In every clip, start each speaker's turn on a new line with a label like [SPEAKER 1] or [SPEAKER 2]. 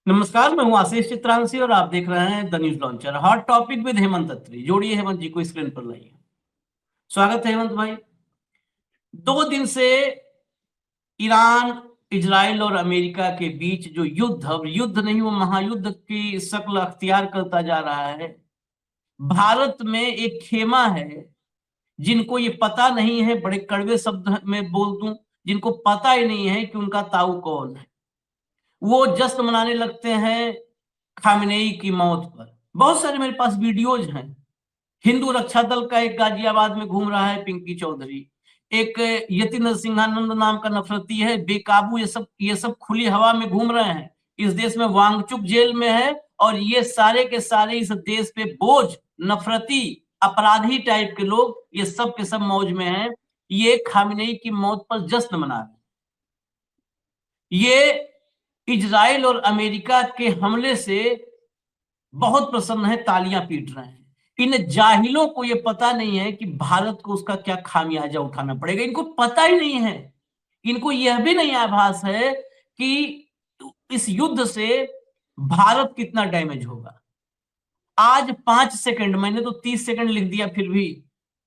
[SPEAKER 1] नमस्कार, मैं हूं आशीष चित्रांशी और आप देख रहे हैं the news launcher. Hot topic with Hemant Atri. जोड़िए हेमंत जी को स्क्रीन पर लाइए। स्वागत है हेमंत भाई। 2 दिन से ईरान, इजराइल और अमेरिका के बीच जो युद्ध, अब युद्ध नहीं वो महायुद्ध की शक्ल अख्तियार करता जा रहा है। भारत में एक खेमा है, जिनको ये पता नहीं है, बड़े कड़वे शब्द में बोल दूं, जिनको पता ही नहीं है कि उनका ताऊ कौन है। वो जश्न मनाने लगते हैं खामनेई की मौत पर। बहुत सारे मेरे पास वीडियोज हैं। हिंदू रक्षा दल का एक गाजियाबाद में घूम रहा है, पिंकी चौधरी। एक यति नरसिंहानंद नाम का नफरती है, बेकाबू। ये सब खुली हवा में घूम रहे हैं। इस देश में वांगचुक जेल में है और ये सारे के सारे इस देश पे बोझ, नफरती, अपराधी टाइप के लोग, ये सब के सब मौज में हैं। ये खामनेई की मौत पर जश्न मना रहे हैं। ये इजराइल और अमेरिका के हमले से बहुत प्रसन्न है, तालियां पीट रहे हैं। इन जाहिलों को यह पता नहीं है कि भारत को उसका क्या खामियाजा उठाना पड़ेगा। इनको पता ही नहीं है। इनको यह भी नहीं आभास है कि इस युद्ध से भारत कितना डैमेज होगा। आज 5 सेकंड, मैंने तो 30 सेकंड लिख दिया, फिर भी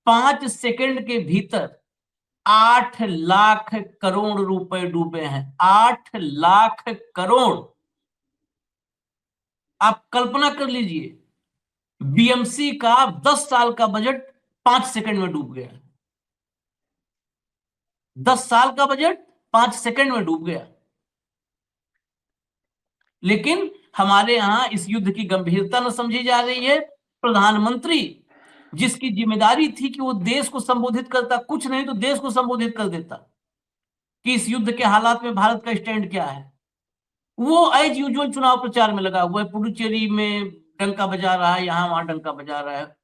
[SPEAKER 1] 5 सेकंड के भीतर 8 लाख करोड़ रुपए डूबे हैं। 8 लाख करोड़। आप कल्पना कर लीजिए, बीएमसी का 10 साल का बजट 5 सेकंड में डूब गया। 10 साल का बजट 5 सेकंड में डूब गया। लेकिन हमारे यहां इस युद्ध की गंभीरता न समझी जा रही है। प्रधानमंत्री, जिसकी जिम्मेदारी थी कि वो देश को संबोधित करता, कुछ नहीं तो देश को संबोधित कर देता कि इस युद्ध के हालात में भारत का स्टैंड क्या है, वो एज यूजुअल चुनाव प्रचार में लगा हुआ है। पुडुचेरी में डंका बजा रहा है, यहां वहां डंका बजा रहा है।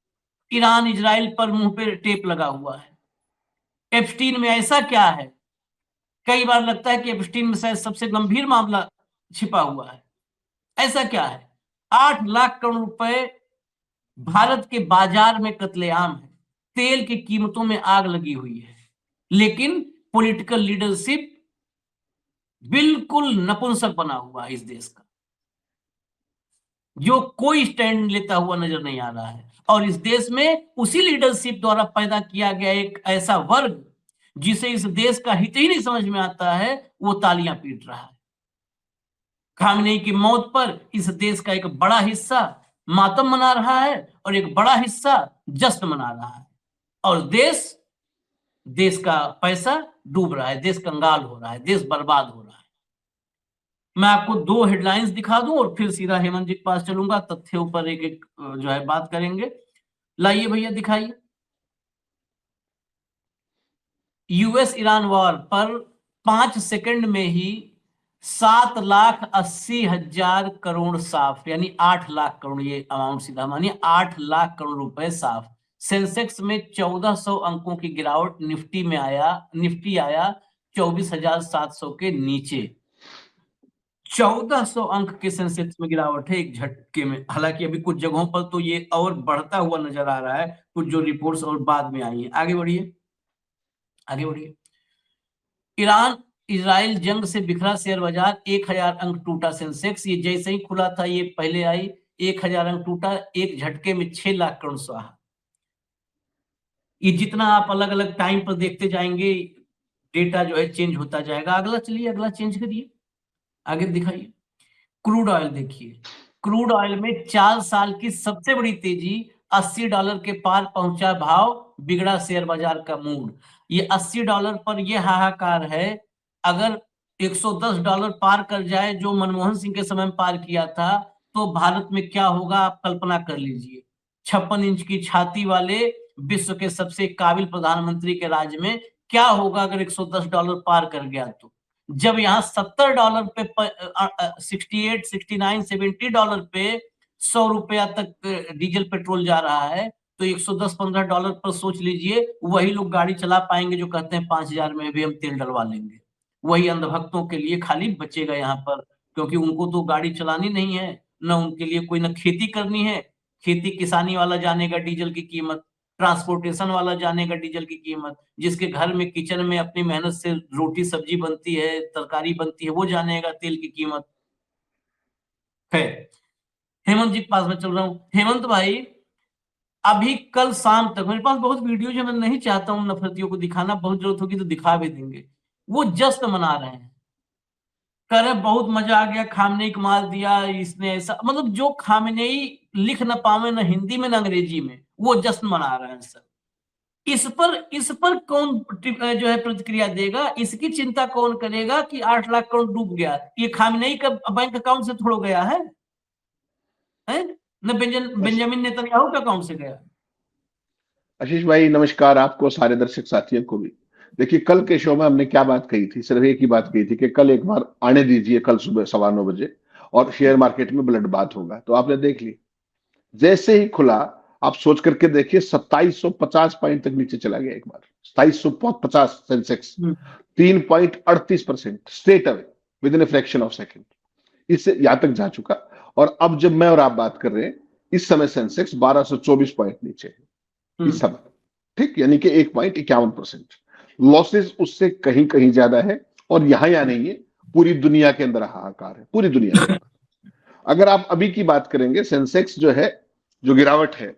[SPEAKER 1] ईरान इजराइल पर मुंह पे टेप लगा हुआ है। एप्स्टीन में ऐसा क्या है? कई बार लगता है कि एप्स्टीन में शायद सबसे गंभीर मामला छिपा हुआ है। ऐसा क्या है? 8 लाख करोड़ रुपए भारत के बाजार में कत्लेआम है। तेल की कीमतों में आग लगी हुई है। लेकिन पॉलिटिकल लीडरशिप बिल्कुल नपुंसक बना हुआ है इस देश का, जो कोई स्टैंड लेता हुआ नजर नहीं आ रहा है। और इस देश में उसी लीडरशिप द्वारा पैदा किया गया एक ऐसा वर्ग, जिसे इस देश का हित ही नहीं समझ में आता है, वो तालियां पीट रहा है। खामनेई की मौत पर इस देश का एक बड़ा हिस्सा मातम मना रहा है और एक बड़ा हिस्सा जश्न मना रहा है। और देश देश का पैसा डूब रहा है, देश कंगाल हो रहा है, देश बर्बाद हो रहा है। मैं आपको 2 हेडलाइंस दिखा दूं और फिर सीधा हेमंत जी के पास चलूंगा। तथ्यों पर एक एक जो है बात करेंगे। लाइए भैया, दिखाइए। यूएस ईरान वॉर पर 5 सेकंड में ही 7,80,000 करोड़ साफ, यानी 8 लाख करोड़, ये अमाउंट सीधा मानिए 8 लाख करोड़ रुपए साफ। सेंसेक्स में 1400 अंकों की गिरावट। निफ्टी आया 24,700 के नीचे। 1400 अंक के सेंसेक्स में गिरावट है एक झटके में। हालांकि अभी कुछ जगहों पर तो ये और बढ़ता हुआ नजर आ रहा है, कुछ जो रिपोर्ट्स और बाद में आई है। आगे बढ़िए, आगे बढ़िए। ईरान इजराइल जंग से बिखरा शेयर बाजार, 1000 अंक टूटा सेंसेक्स। ये जैसे ही खुला था ये पहले आई, 1000 अंक टूटा, एक झटके में 6 लाख करोड़ स्वाहा। ये जितना आप अलग अलग टाइम पर देखते जाएंगे, डेटा जो है चेंज होता जाएगा। अगला चलिए, अगला चेंज करिए, आगे दिखाइए। क्रूड ऑयल देखिए। क्रूड ऑयल में 4 साल की सबसे बड़ी तेजी, $80 के पार पहुंचा भाव, बिगड़ा शेयर बाजार का मूड। ये $80 पर यह हाहाकार है। अगर $110 पार कर जाए, जो मनमोहन सिंह के समय में पार किया था, तो भारत में क्या होगा आप कल्पना कर लीजिए। 56 इंच की छाती वाले विश्व के सबसे काबिल प्रधानमंत्री के राज्य में क्या होगा अगर $110 पार कर गया तो। जब यहाँ $70 पे 68, 69, $70 पे 100 रुपया तक डीजल पेट्रोल जा रहा है, तो $110-15 पर सोच लीजिए, वही लोग गाड़ी चला पाएंगे जो कहते हैं 5,000 में भी हम तेल डलवा लेंगे। वही अंधभक्तों के लिए खाली बचेगा यहाँ पर, क्योंकि उनको तो गाड़ी चलानी नहीं है, न उनके लिए कोई, न खेती करनी है। खेती किसानी वाला जानेगा डीजल की कीमत, ट्रांसपोर्टेशन वाला जानेगा डीजल की कीमत, जिसके घर में किचन में अपनी मेहनत से रोटी सब्जी बनती है, तरकारी बनती है, वो जानेगा तेल की कीमत। खैर, हेमंत जी के पास में चल रहा हूँ। हेमंत भाई, अभी कल शाम तक मेरे पास बहुत वीडियो है, मैं नहीं चाहता हूँ नफरतियों को दिखाना, बहुत जरूरत होगी तो दिखा भी देंगे। वो जश्न मना रहे हैं, कह रहे बहुत मजा आ गया, खामनेई कमाल दिया इसने, ऐसा मतलब जो खामनेई लिख न पावे न हिंदी में न अंग्रेजी में, वो जश्न मना रहे हैं सर। इस पर कौन जो है प्रतिक्रिया देगा? इसकी चिंता कौन करेगा कि 8 लाख करोड़ डूब गया? ये खामनेई का बैंक अकाउंट से थोड़ा गया है न बेंजामिन नेतन्याहू के अकाउंट से गया।
[SPEAKER 2] आशीष भाई नमस्कार, आपको सारे दर्शक साथियों को भी। देखिए कल के शो में हमने क्या बात कही थी, सिर्फ एक ही बात कही थी कि कल एक बार आने दीजिए, कल सुबह 9:15 बजे और शेयर मार्केट में ब्लड बात होगा। तो आपने देख ली, जैसे ही खुला आप सोच करके देखिए 2750 पॉइंट तक नीचे चला गया एक बार। 2750 Sensex 3.38% straight away with in a fraction of second, इससे यहां तक जा चुका। और अब जब मैं और आप बात कर रहे हैं, इस समय सेंसेक्स 1224 पॉइंट नीचे है इस समय। ठीक, यानी कि 1.51%। लॉसेस उससे कहीं कहीं ज्यादा है, और यहां नहीं है, पूरी दुनिया के अंदर हाहाकार है, पूरी दुनिया के अंदर। अगर आप अभी की बात करेंगे, सेंसेक्स जो है, जो गिरावट है,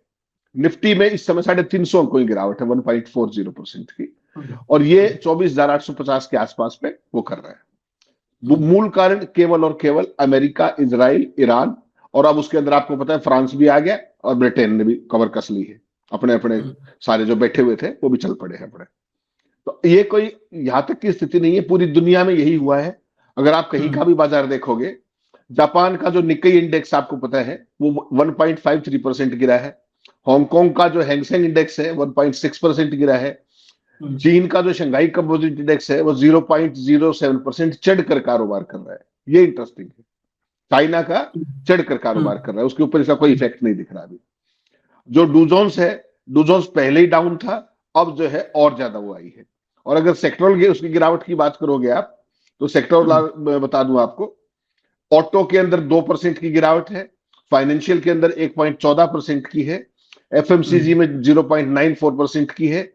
[SPEAKER 2] निफ्टी में इस समय 350 अंकों की गिरावट है, 1.40% की, और ये 24,850 के आसपास पे वो कर रहा है। मूल कारण केवल और केवल अमेरिका, इजराइल, ईरान, और अब उसके अंदर आपको पता है फ्रांस भी आ गया, और ब्रिटेन ने भी कवर कस ली है। अपने अपने सारे जो बैठे हुए थे वो भी चल पड़े हैं अपने। तो ये कोई यहां तक की स्थिति नहीं है, पूरी दुनिया में यही हुआ है। अगर आप कहीं का भी बाजार देखोगे, जापान का जो निक्केई इंडेक्स आपको पता है वो 1.53% गिरा है। हांगकांग का जो हैंगसेंग इंडेक्स है 1.6% गिरा है। चीन का जो शंघाई कंपोजिट इंडेक्स है वो 0.07% चढ़कर कारोबार कर रहा है। ये इंटरेस्टिंग है, चाइना का चढ़कर कारोबार कर रहा है, उसके ऊपर इसका कोई इफेक्ट नहीं दिख रहा अभी। जो डूजोन्स है, डूजोन्स पहले ही डाउन था, अब जो है और ज्यादा वो आई है। और अगर सेक्टरल उसकी गिरावट की बात करोगे आप, तो सेक्टरल बता दूं आपको, ऑटो के अंदर 2% की गिरावट है, फाइनेंशियल के अंदर 1.14% की है, एफएमसीजी में 0.94% की है,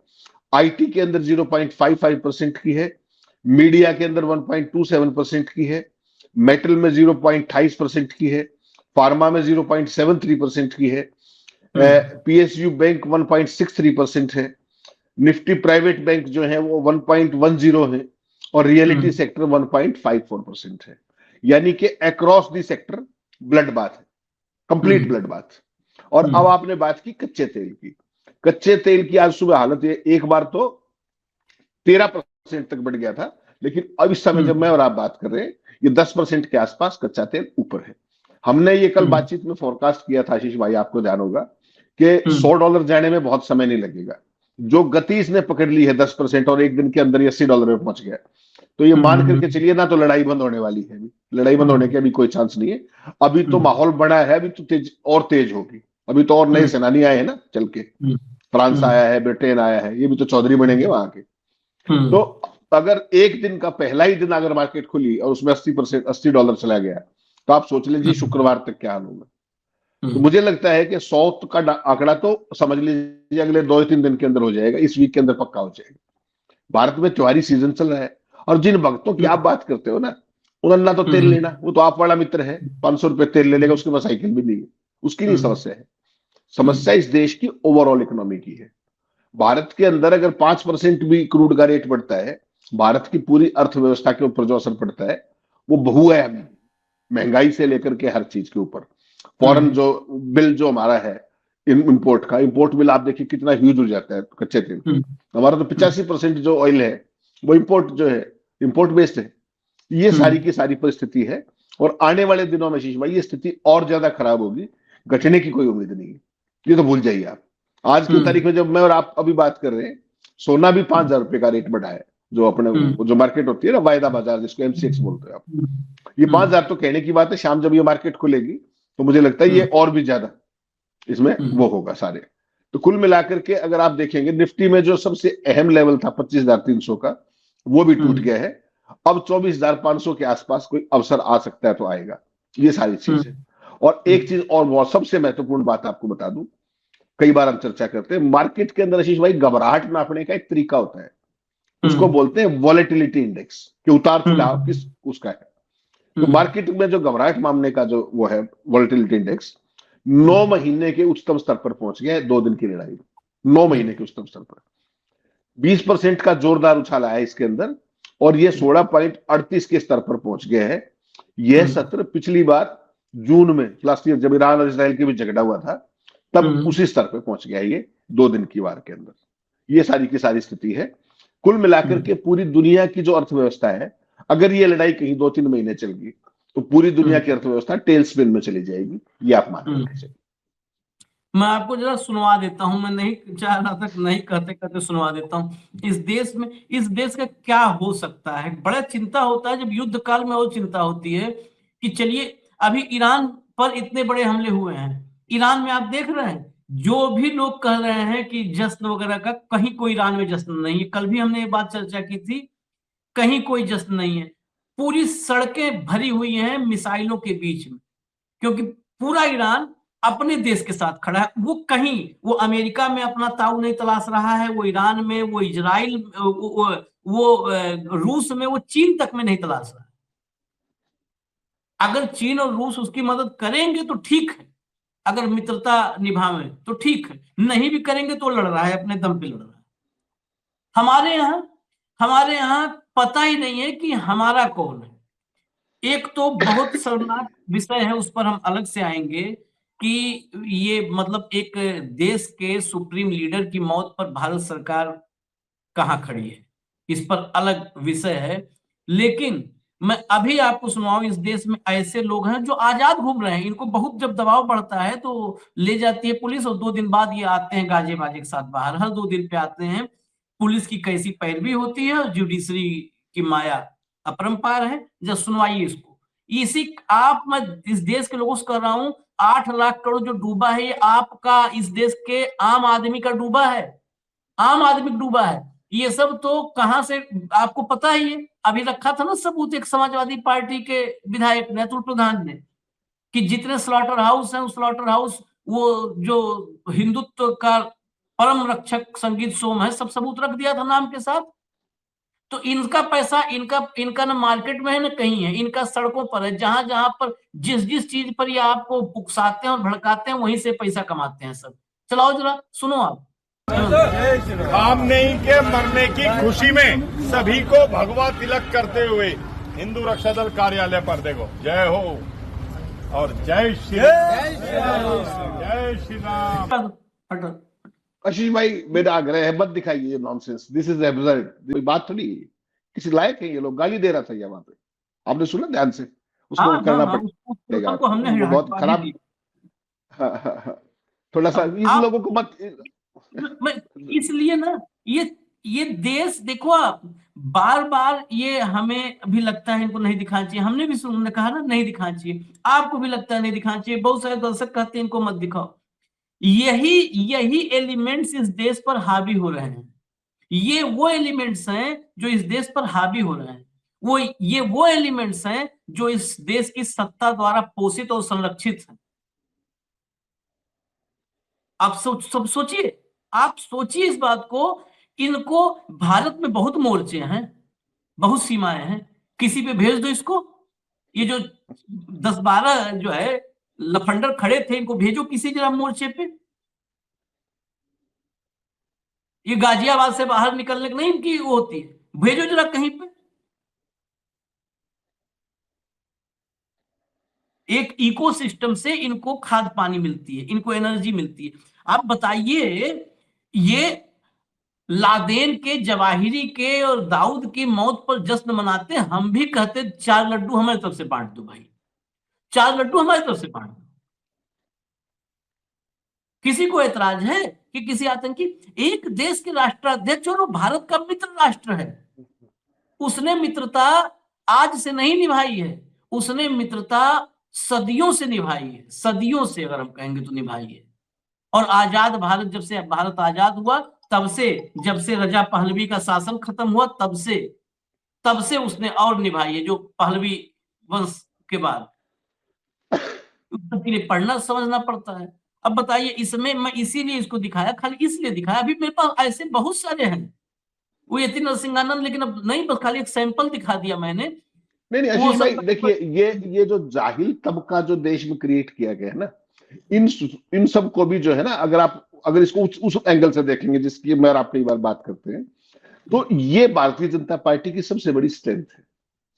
[SPEAKER 2] आईटी के अंदर 0.55% की है, मीडिया के अंदर 1.27% की है, मेटल में 0.28% की है, फार्मा में 0.73% की है, पीएसयू बैंक 1.63% है, निफ्टी प्राइवेट बैंक जो है वो 1.10 है, और रियलिटी सेक्टर 1.54% है। यानी कि अक्रॉस दी सेक्टर ब्लड बात है, कंप्लीट ब्लड बात। और अब आपने बात की कच्चे तेल की। कच्चे तेल की आज सुबह हालत है, एक बार तो 13% तक बढ़ गया था, लेकिन अब इस समय जब मैं और आप बात कर रहे हैं, ये 10% के आसपास कच्चा तेल ऊपर है। हमने ये कल बातचीत में फोरकास्ट किया था आशीष भाई, आपको ध्यान होगा कि $100 जाने में बहुत समय नहीं लगेगा। जो गति इसने पकड़ ली है 10%, और एक दिन के अंदर $80 में पहुंच गया, तो ये मान करके चलिए ना, तो लड़ाई बंद होने वाली है। अभी लड़ाई बंद होने के अभी कोई चांस नहीं है। अभी तो माहौल बड़ा है, अभी तो तेज और तेज होगी। अभी तो और नए सेनानी आए हैं ना चल के, फ्रांस आया है, ब्रिटेन आया है, ये भी तो चौधरी बनेंगे वहां के। तो अगर एक दिन का पहला ही दिन अगर मार्केट खुली और उसमें $80 चला गया, तो आप सोच लीजिए शुक्रवार तक क्या हाल होगा। तो मुझे लगता है कि 100 का आंकड़ा तो समझ लीजिए अगले 2 या 3 दिन के अंदर हो जाएगा, इस वीक के अंदर पक्का हो जाएगा। भारत में त्योहारी सीजन चल रहा है, और जिन भक्तों की आप बात करते हो ना, उन्होंने ना तो तेल लेना, वो तो आप वाला मित्र है, 500 रुपए तेल ले लेगा, उसके पास साइकिल भी नहीं है, उसकी नहीं समस्या है। समस्या इस देश की ओवरऑल इकोनॉमी की है। भारत के अंदर अगर 5% भी क्रूड का रेट बढ़ता है, भारत की पूरी अर्थव्यवस्था के ऊपर जो असर पड़ता है वो बहु है, महंगाई से लेकर के हर चीज के ऊपर। फॉरेन जो बिल जो हमारा है, इम्पोर्ट का, इम्पोर्ट बिल आप देखिए कितना ह्यूज हो जाता है कच्चे तेल। हमारा तो 85% जो ऑयल है वो इम्पोर्ट जो है, इम्पोर्ट बेस्ड है। ये सारी की सारी परिस्थिति है, और आने वाले दिनों में शीश भाई ये स्थिति और ज्यादा खराब होगी, घटने की कोई उम्मीद नहीं है। ये तो भूल जाइए आप। आज की तारीख में जब मैं और आप अभी बात कर रहे हैं, सोना भी 5,000 रुपए का रेट बढ़ा है, जो अपने जो मार्केट होती है ना, वायदा बाजार जिसको एमसीएक्स बोलते हैं आप। ये 5,000 तो कहने की बात है, शाम जब ये मार्केट खुलेगी तो मुझे लगता है ये और भी ज्यादा इसमें वो होगा सारे। तो कुल मिलाकर के अगर आप देखेंगे, निफ्टी में जो सबसे अहम लेवल था 25,300 का, वो भी टूट गया है। अब 24,500 के आसपास कोई अवसर आ सकता है तो आएगा। ये सारी चीज है। और एक चीज और बहुत सबसे महत्वपूर्ण बात आपको बता दूं, कई बार हम चर्चा करते हैं मार्केट के अंदर आशीष भाई, घबराहट नापने का एक तरीका होता है, उसको बोलते हैं वॉलेटिलिटी इंडेक्स, कि उतार चढ़ाव किस उसका है। तो मार्केट में जो घबराहट मामले का जो वो है वोलेटिलिटी इंडेक्स 9 महीने के उच्चतम स्तर पर पहुंच गया है 2 दिन की लड़ाई में। 9 महीने के उच्चतम स्तर पर 20% का जोरदार उछाल आया इसके अंदर, और ये 16.38 के स्तर पर पहुंच गया है। यह सत्र पिछली बार जून में लास्ट ईयर जब ईरान और इसराइल के बीच झगड़ा हुआ था तब उसी स्तर पर पहुंच गया ये 2 दिन की वार के अंदर। ये सारी की सारी स्थिति है। कुल मिलाकर के पूरी दुनिया की जो अर्थव्यवस्था है, अगर ये लड़ाई कहीं 2-3 महीने चल गई तो पूरी दुनिया की अर्थव्यवस्था टेल स्पिन में चली जाएगी, ये आप मान लीजिए।
[SPEAKER 1] मैं आपको जरा सुनवा देता हूं, मैं नहीं चाह रहा था, नहीं कहते कहते सुनवा देता हूं। इस देश का क्या हो सकता है। बड़ा चिंता होता है जब युद्ध काल में, और चिंता होती है कि चलिए अभी ईरान पर इतने बड़े हमले हुए हैं। ईरान में आप देख रहे हैं जो भी लोग कह रहे हैं कि जश्न वगैरह का, कहीं कोई ईरान में जश्न नहीं है। कल भी हमने ये बात चर्चा की थी, कहीं कोई जश्न नहीं है। पूरी सड़कें भरी हुई हैं मिसाइलों के बीच में, क्योंकि पूरा ईरान अपने देश के साथ खड़ा है। वो अमेरिका में अपना ताऊ नहीं तलाश रहा है, वो ईरान में, वो इजराइल, वो रूस में, वो चीन तक में नहीं तलाश रहा है। अगर चीन और रूस उसकी मदद करेंगे तो ठीक है, अगर मित्रता निभावे तो ठीक है, नहीं भी करेंगे तो लड़ रहा है, अपने दम पे लड़ रहा है। हमारे यहाँ पता ही नहीं है कि हमारा कौन है। एक तो बहुत शर्मनाक विषय है, उस पर हम अलग से आएंगे कि ये मतलब एक देश के सुप्रीम लीडर की मौत पर भारत सरकार कहां खड़ी है, इस पर अलग विषय है। लेकिन मैं अभी आपको सुनाऊं, इस देश में ऐसे लोग हैं जो आजाद घूम रहे हैं। इनको बहुत जब दबाव बढ़ता है तो ले जाती है पुलिस, और 2 दिन बाद ये आते हैं गाजे बाजे के साथ बाहर। हर 2 दिन पे आते हैं। पुलिस की कैसी पैरवी होती है, जुडिशरी की माया अपरंपार है। जब सुनवाइए इसको, मैं इस देश के लोगों से कर रहा हूं, 8 लाख करोड़ जो डूबा है, ये आपका, इस देश के आम आदमी का डूबा है। आम आदमी डूबा है। ये सब तो कहां से आपको पता ही है। अभी रखा था ना सबूत एक समाजवादी पार्टी के विधायक ने, अतुल प्रधान ने, कि जितने स्लॉटर हाउस हैं, उस स्लॉटर हाउस, वो जो हिंदुत्व का परम रक्षक संगीत सोम है, सब सबूत रख दिया था नाम के साथ। तो इनका पैसा, इनका ना मार्केट में है ना कहीं है, इनका सड़कों पर है। जहां जहां पर जिस चीज पर ये आपको उकसाते हैं और भड़काते हैं, वहीं से पैसा कमाते हैं सब। चलाओ जरा सुनो आप।
[SPEAKER 3] रामनई के मरने की खुशी में सभी को भगवा तिलक करते हुए हिंदू रक्षा दल कार्यालय पर देखो, जय हो और जय श्री राम, जय श्री राम।
[SPEAKER 2] आशीष भाई, मेरा आग्रह है, मत दिखाइए ये नॉनसेंस, दिस इज एब्सर्ड। कोई बात थोड़ी, किसी लायक है ये लोग? गाली दे रहा था ये वहां पे, आपने सुना ध्यान से? उसको करना पड़ेगा, बहुत खराब। थोड़ा सा इन लोगों को मत।
[SPEAKER 1] इसलिए ना, ये देश देखो आप, बार बार ये हमें भी लगता है इनको नहीं दिखाना चाहिए। हमने भी सुनने कहा ना नहीं दिखाना चाहिए, आपको भी लगता है नहीं दिखाना चाहिए, बहुत सारे दर्शक कहते हैं इनको मत दिखाओ। यही एलिमेंट्स इस देश पर हावी हो रहे हैं। ये वो एलिमेंट्स हैं जो इस देश पर हावी हो रहे हैं। ये वो एलिमेंट्स हैं जो इस देश की सत्ता द्वारा पोषित और संरक्षित हैं। आप सब सोचिए, आप सोचिए इस बात को। इनको, भारत में बहुत मोर्चे हैं, बहुत सीमाएं हैं, किसी पे भेज दो इसको। ये जो 10-12 जो है लफंडर खड़े थे, इनको भेजो किसी जरा मोर्चे पे। ये गाजियाबाद से बाहर निकलने की नहीं इनकी वो होती है, भेजो जरा कहीं पे। एक इकोसिस्टम से इनको खाद पानी मिलती है, इनको एनर्जी मिलती है। आप बताइए, ये लादेन के, जवाहिरी के और दाऊद की मौत पर जश्न मनाते, हम भी कहते 4 लड्डू हमारी तरफ से बांट दो भाई, 4 लड्डू हमारी तरफ से बांट दो। किसी को ऐतराज है कि किसी आतंकी, एक देश के राष्ट्राध्यक्ष और भारत का मित्र राष्ट्र है, उसने मित्रता आज से नहीं निभाई है, उसने मित्रता सदियों से निभाई है, सदियों से अगर हम कहेंगे तो निभाई है। और आजाद भारत, जब से भारत आजाद हुआ तब से, जब से रजा पहलवी का शासन खत्म हुआ तब से उसने और निभाई है, जो पहलवी वंश के बाद। उसके लिए पढ़ना समझना पड़ता है। अब बताइए, इसमें मैं इसीलिए इसको दिखाया, खाली इसलिए दिखाया। अभी मेरे पास ऐसे बहुत सारे हैं, वो यति नरसिंहानंद, लेकिन अब नहीं, बस खाली एक सैंपल दिखा दिया मैंने
[SPEAKER 2] नहीं
[SPEAKER 1] वो
[SPEAKER 2] आशीष भाई
[SPEAKER 1] सब
[SPEAKER 2] देखिए, ये जो जाहिल तबका जो देश में क्रिएट किया गया है ना, इन इन सब को भी जो है ना, अगर इसको उस एंगल से देखेंगे जिसकी मैं और आप कई बार बात करते हैं, तो ये भारतीय जनता पार्टी की सबसे बड़ी स्ट्रेंथ है,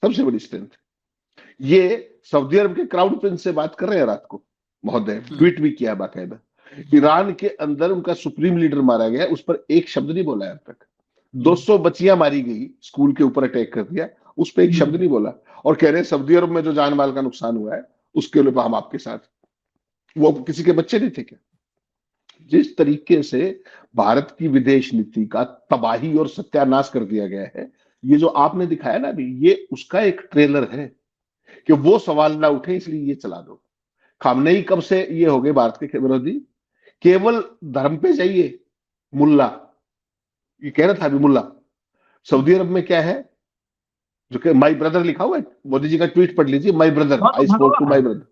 [SPEAKER 2] सबसे बड़ी स्ट्रेंथ है। ये सऊदी अरब के क्राउड प्रिंस से बात कर रहे हैं रात को, महोदय ट्वीट भी किया बाकायदा। ईरान के अंदर उनका सुप्रीम लीडर मारा गया, उस पर एक शब्द नहीं बोला अब तक। 200 बच्चियां मारी गई, स्कूल के ऊपर अटैक कर दिया, उस पर एक शब्द नहीं बोला। और कह रहे हैं सऊदी अरब में जो जान माल का नुकसान हुआ है उसके लिए हम आपके साथ। वो किसी के बच्चे नहीं थे क्या? जिस तरीके से भारत की विदेश नीति का तबाही और सत्यानाश कर दिया गया है, ये जो आपने दिखाया ना अभी, ये उसका एक ट्रेलर है कि वो सवाल ना उठे इसलिए ये चला दो। खामनेई कब से ये हो गए भारत के विरोधी? केवल धर्म पे जाइए, मुल्ला ये कह रहा था अभी, मुल्ला सऊदी अरब में क्या है जो कि माई ब्रदर लिखा हुआ है, मोदी जी का ट्वीट पढ़ लीजिए, माई ब्रदर,
[SPEAKER 1] हाँ, तो
[SPEAKER 2] आई स्पोक टू
[SPEAKER 1] भगवा
[SPEAKER 2] माई
[SPEAKER 1] है।
[SPEAKER 2] ब्रदर।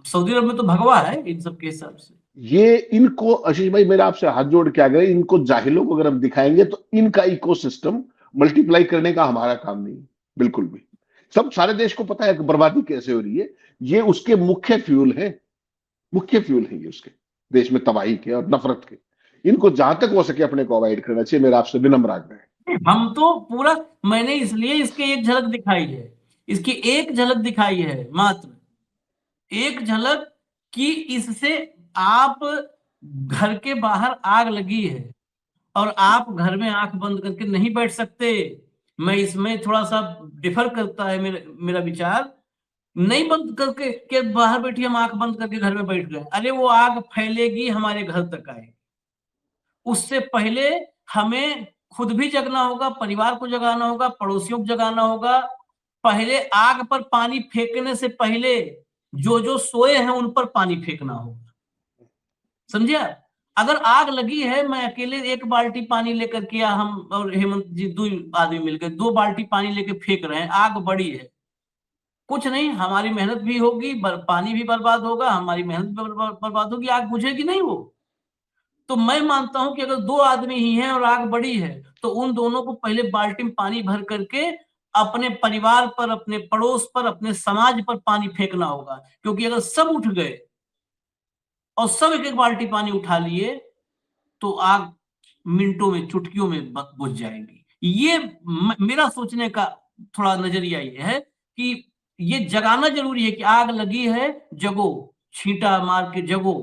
[SPEAKER 1] सऊदी अरब में तो भगवा है इन सब के हिसाब से।
[SPEAKER 2] ये इनको आशीष भाई मेरा आपसे हाथ जोड़ के आ गए, इनको जाहिलों को अगर हम दिखाएंगे तो इनका इकोसिस्टम मल्टीप्लाई करने का हमारा काम नहीं, बिल्कुल भी। सब सारे देश को पता है कि बर्बादी कैसे हो रही है, ये उसके मुख्य फ्यूल है, मुख्य फ्यूल है ये उसके देश में तबाही के और नफरत के। इनको जहां तक हो सके अपने को अवॉइड करना चाहिए, मेरा आपसे विनम्र आग्रह है।
[SPEAKER 1] हम तो पूरा, मैंने इसलिए इसकी एक झलक दिखाई है, इसकी एक झलक दिखाई है, मात्र एक झलक, कि इससे आप घर के बाहर आग लगी है और आप घर में आंख बंद करके नहीं बैठ सकते। मैं इसमें थोड़ा सा डिफर करता है मेरा विचार। नहीं बंद करके के बाहर बैठिए, हम आंख बंद करके घर में बैठ गए, अरे वो आग फैलेगी, हमारे घर तक आएगी। उससे पहले हमें खुद भी जगना होगा, परिवार को जगाना होगा, पड़ोसियों को जगाना होगा। पहले आग पर पानी फेंकने से पहले जो जो सोए हैं उन पर पानी फेंकना होगा, समझे? अगर आग लगी है, मैं अकेले एक बाल्टी पानी लेकर के, या हम और हेमंत जी 2 आदमी मिलकर 2 बाल्टी पानी लेकर फेंक रहे हैं, आग बड़ी है, कुछ नहीं, हमारी मेहनत भी होगी, पानी भी बर्बाद होगा, हमारी मेहनत भी बर्बाद होगी, आग बुझेगी नहीं वो। तो मैं मानता हूं कि अगर 2 आदमी ही हैं और आग बड़ी है, तो उन दोनों को पहले बाल्टी में पानी भर करके अपने परिवार पर, अपने पड़ोस पर, अपने समाज पर पानी फेंकना होगा। क्योंकि अगर सब उठ गए और सब एक एक बाल्टी पानी उठा लिए, तो आग मिनटों में, चुटकियों में बुझ जाएगी। ये मेरा सोचने का थोड़ा नजरिया ये है कि ये जगाना जरूरी है कि आग लगी है, जगो, छींटा मार के जगो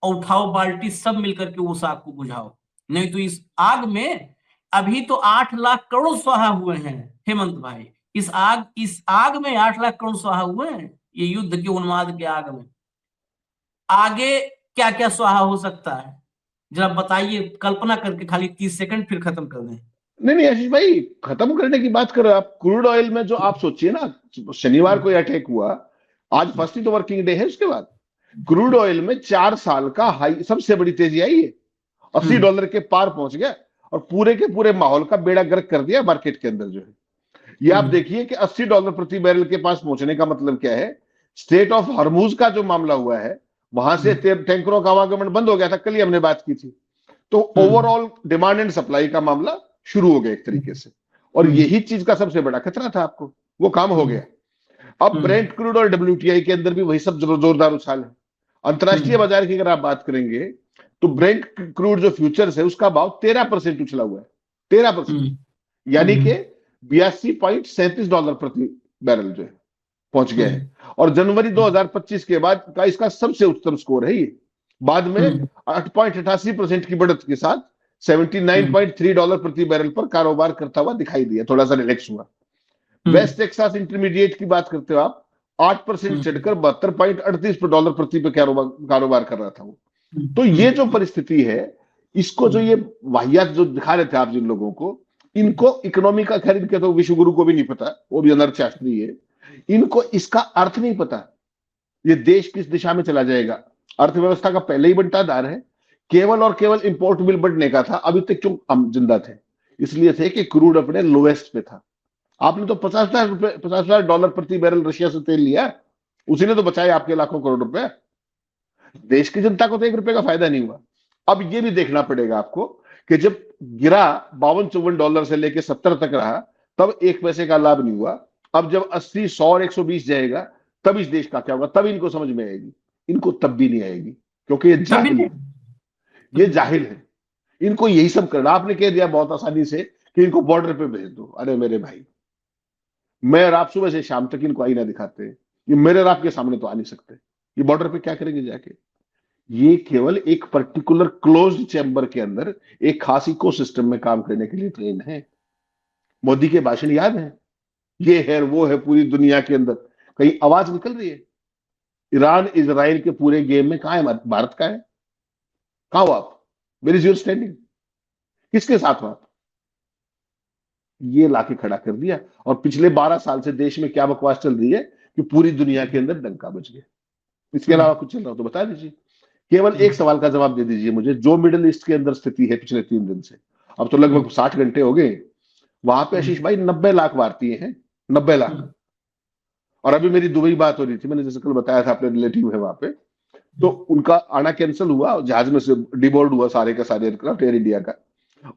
[SPEAKER 1] और उठाओ बाल्टी, सब मिलकर के उस आग को बुझाओ। नहीं तो इस आग में अभी तो 8 लाख करोड़ स्वाहा हुए हैं हेमंत भाई। इस आग में 8 लाख करोड़ स्वाहा हुए हैं, ये युद्ध के उन्माद के आग में। आगे क्या क्या स्वाहा हो सकता है, जरा बताइए, कल्पना करके, खाली 30 सेकंड, फिर खत्म कर दें।
[SPEAKER 2] नहीं आशीष भाई, खत्म करने की बात कर रहे हो आप। क्रूड ऑयल में जो आप सोचिए ना, शनिवार को अटैक हुआ, आज फर्स्ट ही तो वर्किंग डे है, उसके बाद क्रूड ऑयल में 4 साल का हाई, सबसे बड़ी तेजी आई है, $80 के पार पहुंच गया और पूरे के पूरे माहौल का बेड़ा गर्क कर दिया मार्केट के अंदर जो है। ये आप देखिए कि $80 प्रति बैरल के पास पहुंचने का मतलब क्या है? स्टेट ऑफ हॉर्मुज का जो मामला हुआ है, वहां से टैंकरों का आवागमन बंद हो गया था, कल ही हमने बात की थी। तो ओवरऑल डिमांड एंड सप्लाई का मामला शुरू हो गया एक तरीके से, और यही चीज का सबसे बड़ा खतरा था आपको, वो काम हो गया। अब ब्रेंट क्रूड और WTI के अंदर भी वही सब जोरदार उछाल है। अंतरराष्ट्रीय बाजार की अगर आप बात करेंगे तो ब्रेंट क्रूड जो फ्यूचर्स है उसका भाव 13% उछला हुआ है, 13%, यानी कि $82.37 प्रति बैरल जो है पहुंच गया है। और जनवरी 2025 के बाद का इसका सबसे उच्चतम स्कोर है ये। बाद में 8.88% की बढ़त के साथ $79.3 प्रति बैरल पर कारोबार करता हुआ दिखाई दिया, थोड़ा सा रिलैक्स हुआ। वेस्ट टेक्सास इंटरमीडिएट की बात करते हो आप, 8% चढ़कर $72.38 प्रति पे कारोबार कर रहा था वो। तो ये जो परिस्थिति है, इसको जो ये वाहियात जो दिखा रहे थे आप जिन लोगों को, इनको इकोनॉमी का, खैर इनके तो विश्व गुरु को भी नहीं पता, वो भी अनर्थशास्त्री है, इनको इसका अर्थ नहीं पता, ये देश किस दिशा में चला जाएगा। अर्थव्यवस्था का पहले ही बंटाधार है, केवल और केवल इंपोर्ट बिल बढ़ने का था। अभी तक क्यों हम जिंदा थे? इसलिए थे कि क्रूड अपने लोएस्ट पे था। आपने तो $50,000 प्रति बैरल रशिया से तेल लिया, उसी ने तो बचाए आपके लाखों करोड़ रुपए। देश की जनता को तो $1 का फायदा नहीं हुआ। अब ये भी देखना पड़ेगा आपको कि जब गिरा $52-54 से लेके 70 तक रहा, तब 1 पैसे का लाभ नहीं हुआ। अब जब 80, 100 और 120 जाएगा तब इस देश का क्या होगा, तब इनको समझ में आएगी। इनको तब भी नहीं आएगी, क्योंकि ये
[SPEAKER 1] तभी
[SPEAKER 2] जाहिल है, ये जाहिल है। इनको यही सब करना। आपने कह दिया बहुत आसानी से कि इनको बॉर्डर पे भेज दो। अरे मेरे भाई, मैं और आप सुबह से शाम तक इनको आईना दिखाते हैं, ये मेरे और आपके सामने तो आ नहीं सकते। ये बॉर्डर पे क्या करेंगे जाके? ये केवल एक पर्टिकुलर क्लोज्ड चैम्बर के अंदर एक खास इकोसिस्टम में काम करने के लिए ट्रेन है। मोदी के भाषण याद है, ये है वो है, पूरी दुनिया के अंदर कहीं आवाज निकल रही है? ईरान इजराइल के पूरे गेम में कहां है भारत? का है? कहां हो आप? Where is your standing? किसके साथ हो आप? ये लाके खड़ा कर दिया। और पिछले 12 साल से देश में क्या बकवास चल रही है कि पूरी दुनिया के अंदर डंका बज गया। इसके अलावा कुछ चल रहा हो तो बता दीजिए। केवल एक सवाल का जवाब दे दीजिए मुझे, जो मिडिल ईस्ट के अंदर स्थिति है पिछले 3 दिन से, अब तो लगभग 60 घंटे हो गए, वहां पे आशीष भाई 90 लाख भारतीय हैं, 90 लाख। और अभी मेरी दुबई बात हो रही थी, मैंने जैसे कल बताया था, अपने रिलेटिव है वहां पे, तो उनका आना कैंसिल हुआ, जहाज में से डिबोर्ड हुआ सारे का सारे एयरक्राफ्ट एयर इंडिया का,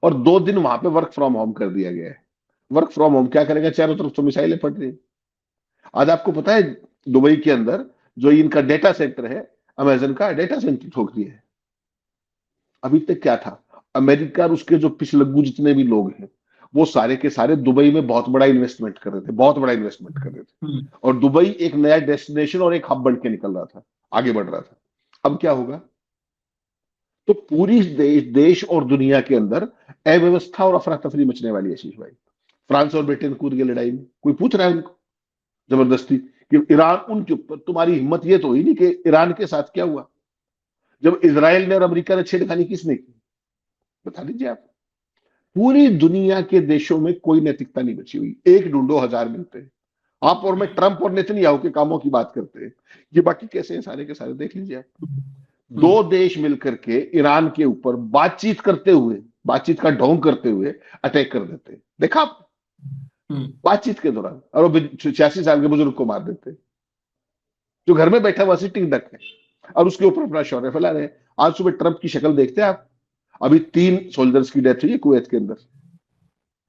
[SPEAKER 2] और 2 दिन वहां पे वर्क फ्रॉम होम कर दिया गया है। वर्क फ्रॉम होम क्या करेगा, चारों तरफ तो मिसाइलें फट रही। आज आपको पता है दुबई के अंदर जो इनका डेटा सेंटर है, अमेजन का डेटा सेंटर ठोक दिया है। अभी तक क्या था, अमेरिका और उसके जो पिछलग्गू जितने भी लोग हैं, वो सारे के सारे दुबई में बहुत बड़ा इन्वेस्टमेंट कर रहे थे, बहुत बड़ा इन्वेस्टमेंट कर रहे थे, और दुबई एक नया डेस्टिनेशन और एक हब बन के निकल रहा था, आगे बढ़ रहा था। अब क्या होगा? तो पूरी देश और दुनिया के अंदर अव्यवस्था और अफरा तफरी मचने वाली है आशीष भाई। फ्रांस और ब्रिटेन कूद गए लड़ाई में, कोई पूछ रहा है उनको जबरदस्ती कि ईरान उनके ऊपर? तुम्हारी हिम्मत ये तो हुई नहीं कि ईरान के साथ क्या हुआ जब इजराइल ने और अमेरिका ने छेड़खानी किसने की? बता दीजिए आप। पूरी दुनिया के देशों में कोई नैतिकता नहीं बची हुई, एक ढूंढो 1000 मिलते हैं। आप और मैं ट्रंप और नेतन्याहू के कामों की बात करते हैं, ये बाकी कैसे हैं सारे के सारे देख लीजिए आप। 2 देश मिलकर के ईरान के ऊपर बातचीत करते हुए, बातचीत का ढोंग करते हुए अटैक कर देते हैं, देखा आप? बातचीत के दौरान, और वो 86 साल के बुजुर्ग को मार देते हैं जो घर में बैठा हुआ सिटिंग डक है, और उसके ऊपर अपना शौर्य फैला रहे हैं। आज सुबह ट्रंप की शक्ल देखते हैं आप? अभी 3 सोल्जर्स की डेथ हुई है कुवैत के अंदर,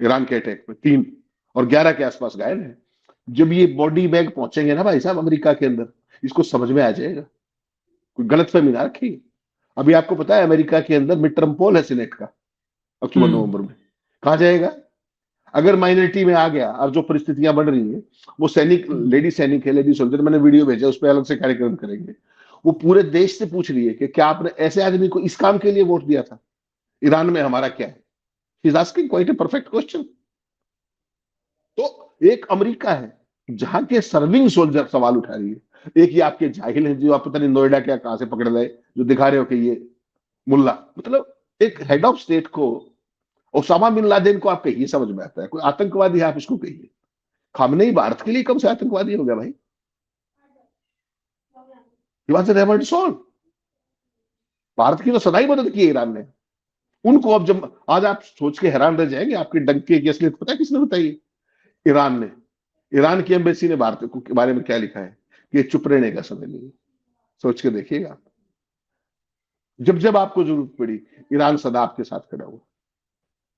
[SPEAKER 2] ईरान के अटैक में 3, और 11 के आसपास घायल है। जब ये बॉडी बैग पहुंचेंगे ना भाई साहब अमेरिका के अंदर, इसको समझ में आ जाएगा, कोई गलतफहमी ना रखी। अभी आपको पता है अमेरिका के अंदर मिड टर्म पोल है सीनेट का, अक्टूबर नवंबर में, कहां जाएगा? अगर माइनॉरिटी में आ गया, और जो परिस्थितियां बढ़ रही है, वो सैनिक, लेडी सैनिक है, लेडी सोल्जर, मैंने वीडियो भेजा, उस पर अलग से कार्यक्रम करेंगे। वो पूरे देश से पूछ रही है कि क्या आपने ऐसे आदमी को इस काम के लिए वोट दिया था? ईरान में हमारा क्या है? He is asking quite a perfect question. तो एक अमेरिका है जहां के सर्विंग सोल्जर सवाल उठा रही है, एक ये आपके जाहिल है जो आप पता नहीं नोएडा क्या कहां से पकड़ लाए, जो दिखा रहे हो कि ये मुल्ला, मतलब एक हेड ऑफ स्टेट को, ओसामा बिन लादेन को आप कहिए, समझ में आता है, कोई आतंकवादी है आप इसको कहिए। खामनेई भारत के लिए कब से आतंकवादी हो गया भाई? भारत की तो सदा ही मदद की है ईरान ने उनको। अब जब आज आप सोच के हैरान रह जाएंगे, आपके डंके की असलियत पता है किसने बताई? ईरान ने। ईरान की एम्बेसी ने भारत के बारे में क्या लिखा है कि ये चुप रहने का समय नहीं है। सोच के देखिएगा, जब जब आपको जरूरत पड़ी, ईरान सदा आपके साथ खड़ा हुआ।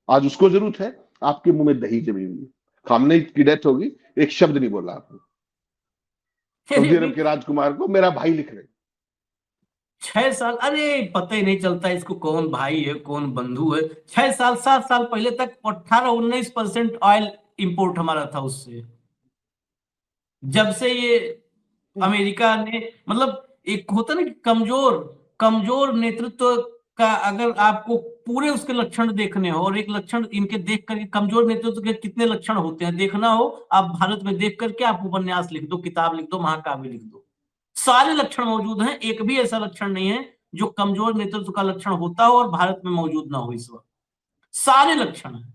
[SPEAKER 2] आज उसको जरूरत है, आपके मुंह में दही जमी हुई है। खामनेई की डेथ होगी, एक शब्द नहीं बोला आपने। सऊदी अरब के राजकुमार को मेरा भाई लिख रहे।
[SPEAKER 1] 6 साल, अरे पता ही नहीं चलता इसको कौन भाई है कौन बंधु है। 6 साल 7 साल पहले तक 18-19% ऑयल इंपोर्ट हमारा था उससे। जब से ये अमेरिका ने, मतलब एक होता ना कि कमजोर नेतृत्व का अगर आपको पूरे उसके लक्षण देखने हो, और एक लक्षण इनके देख करके कमजोर नेतृत्व के कितने लक्षण होते हैं देखना हो, आप भारत में देख करके आप उपन्यास लिख दो, किताब लिख दो, महाकाव्य लिख दो, सारे लक्षण मौजूद हैं। एक भी ऐसा लक्षण नहीं है जो कमजोर नेतृत्व का लक्षण होता हो और भारत में मौजूद ना हो इस वक्त। सारे लक्षण हैं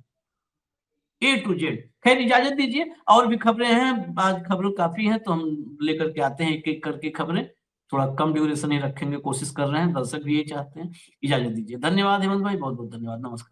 [SPEAKER 1] A to Z। खैर इजाजत दीजिए, और भी खबरें हैं, आज खबरें काफी हैं तो हम लेकर के आते हैं एक एक करके खबरें। थोड़ा कम ड्यूरेशन ही रखेंगे, कोशिश कर रहे हैं, दर्शक भी यही चाहते हैं। इजाजत दीजिए, धन्यवाद हेमंत भाई, बहुत बहुत धन्यवाद, नमस्कार।